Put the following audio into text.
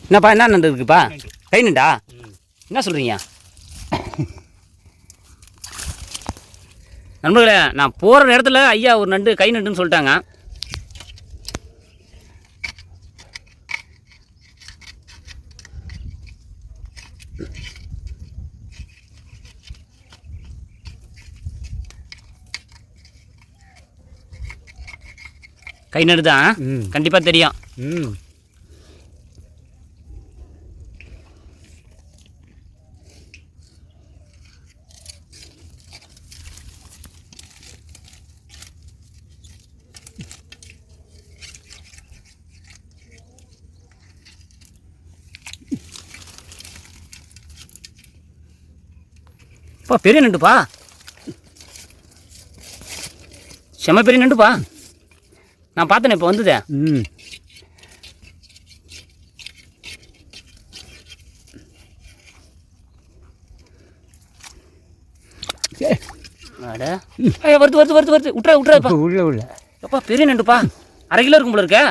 என்னப்பா என்ன நண்டு இருக்குப்பா? கை நண்டா? என்ன சொல்கிறீங்க நண்பர்களே? நான் போகிற இடத்துல ஐயா ஒரு நண்டு கை நண்டுன்னு சொல்லிட்டாங்க. கை நண்டு தான் கண்டிப்பாக தெரியும். பா பெரிய நண்டுப்பா, செம்ம பெரிய நண்டுப்பா. நான் பார்த்தேனே இப்போ வந்ததே. அட வருது வருது வருது வருது. விட்றா விட்றாப்பா. உள்ள உள்ள அப்பா பெரிய நண்டுப்பா, 1/2 கிலோ இருக்கும் போல இருக்க.